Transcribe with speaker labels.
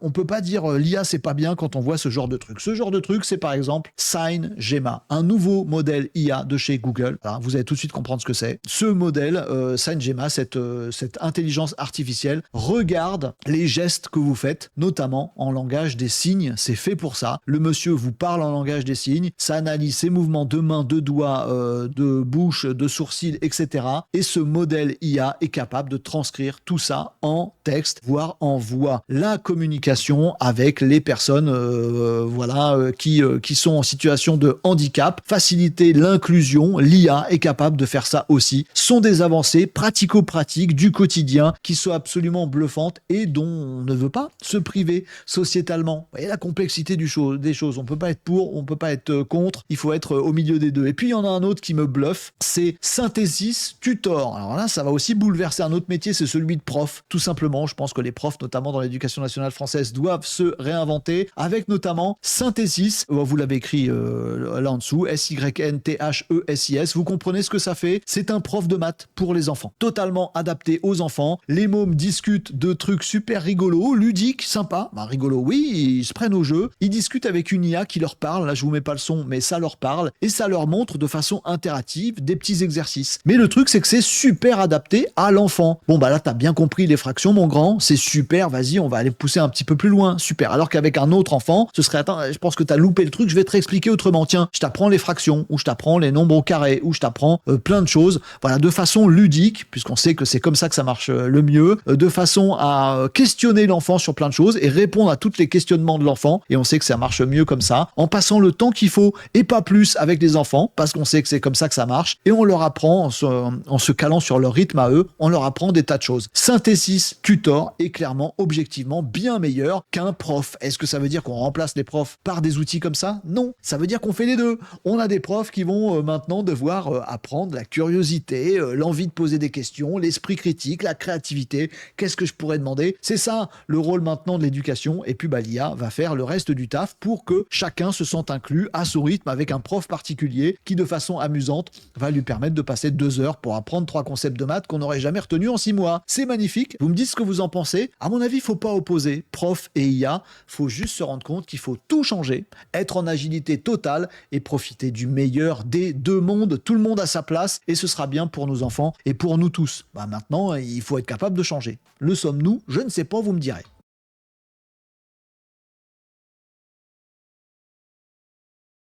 Speaker 1: On peut pas dire l'IA c'est pas bien quand on voit ce genre de truc. Ce genre de truc, c'est par exemple SignGemma, un nouveau modèle IA de chez Google. Alors, vous allez tout de suite comprendre ce que c'est. Ce modèle, SignGemma, cette intelligence artificielle, regarde les gestes que vous faites, notamment en langage des signes. C'est fait pour ça. Le monsieur vous parle en langage des signes, ça analyse ses mouvements de main, de doigts, de bouche, de sourcils, etc. Et ce modèle IA est capable de transcrire tout ça en texte, voire en voix. La communication avec les personnes qui sont en situation de handicap, faciliter l'inclusion, l'IA est capable de faire ça aussi. Ce sont des avancées pratico-pratiques du quotidien qui sont absolument bluffantes et dont on ne veut pas se priver sociétalement. Vous voyez la complexité des choses. On peut pas être pour, on peut pas être contre, il faut être au milieu des deux. Et puis il y en a un autre qui me bluffe, c'est Synthesis Tutor. Alors là, ça va aussi bouleverser un autre métier, c'est celui de prof. Tout simplement, je pense que les profs, notamment dans l'éducation nationale française, doivent se réinventer avec notamment Synthesis. Vous l'avez écrit là en dessous, S-Y-N-T-H-E-S-I-S. Vous comprenez ce que ça fait? C'est un prof de maths pour les enfants, totalement adapté aux enfants. Les mômes discutent de trucs super rigolos, ludiques, sympas. Rigolo, oui, ils se prennent au jeu. Ils discutent avec une IA qui leur parle. Là, je vous mets pas le son, mais ça leur parle et ça leur montre de façon interactive des petits exercices. Mais le truc, c'est que c'est super adapté à l'enfant. Bon, là, t'as bien compris les fractions, mon grand. C'est super. Vas-y, on va aller pousser un petit peu plus loin. Super. Alors qu'avec un autre enfant, ce serait, attends, je pense que t'as loupé le truc. Je vais te réexpliquer autrement. Tiens, je t'apprends les fractions, ou je t'apprends les nombres au carré, ou je t'apprends plein de choses. Voilà, de façon ludique, puisqu'on sait que c'est comme ça que ça marche le mieux, de façon à questionner l'enfant sur plein de choses et répondre à tous les questionnements de l'enfant. Et on sait que ça marche mieux comme ça, en passant le temps qu'il faut et pas plus avec les enfants, parce qu'on sait que c'est comme ça que ça marche. Et on leur apprend, en se calant sur leur rythme à eux, on leur apprend des tas de choses. Synthesis Tutor est clairement, objectivement, bien meilleur qu'un prof. Est-ce que ça veut dire qu'on remplace les profs par des outils comme ça? Non, ça veut dire qu'on fait les deux. On a des profs qui vont maintenant devoir apprendre la curiosité, l'envie de poser des questions, l'esprit critique, la créativité. Qu'est-ce que je pourrais demander? C'est ça le rôle maintenant de l'éducation. Et puis l'IA va faire le reste du taf pour que chacun se sente inclus à son rythme avec un prof particulier qui, de façon amusante, va lui permettre de passer 2 heures pour apprendre 3 concepts de maths qu'on n'aurait jamais retenus en 6 mois. C'est magnifique. Vous me dites ce que vous en pensez. À mon avis, il faut pas opposer prof et IA. Faut juste se rendre compte qu'il faut tout changer, être en agilité totale et profiter du meilleur des deux mondes. Tout le monde a sa place et ce sera bien pour nos enfants et pour nous tous. Maintenant, il faut être capable de changer. Le sommes-nous? Je ne sais pas, vous me direz.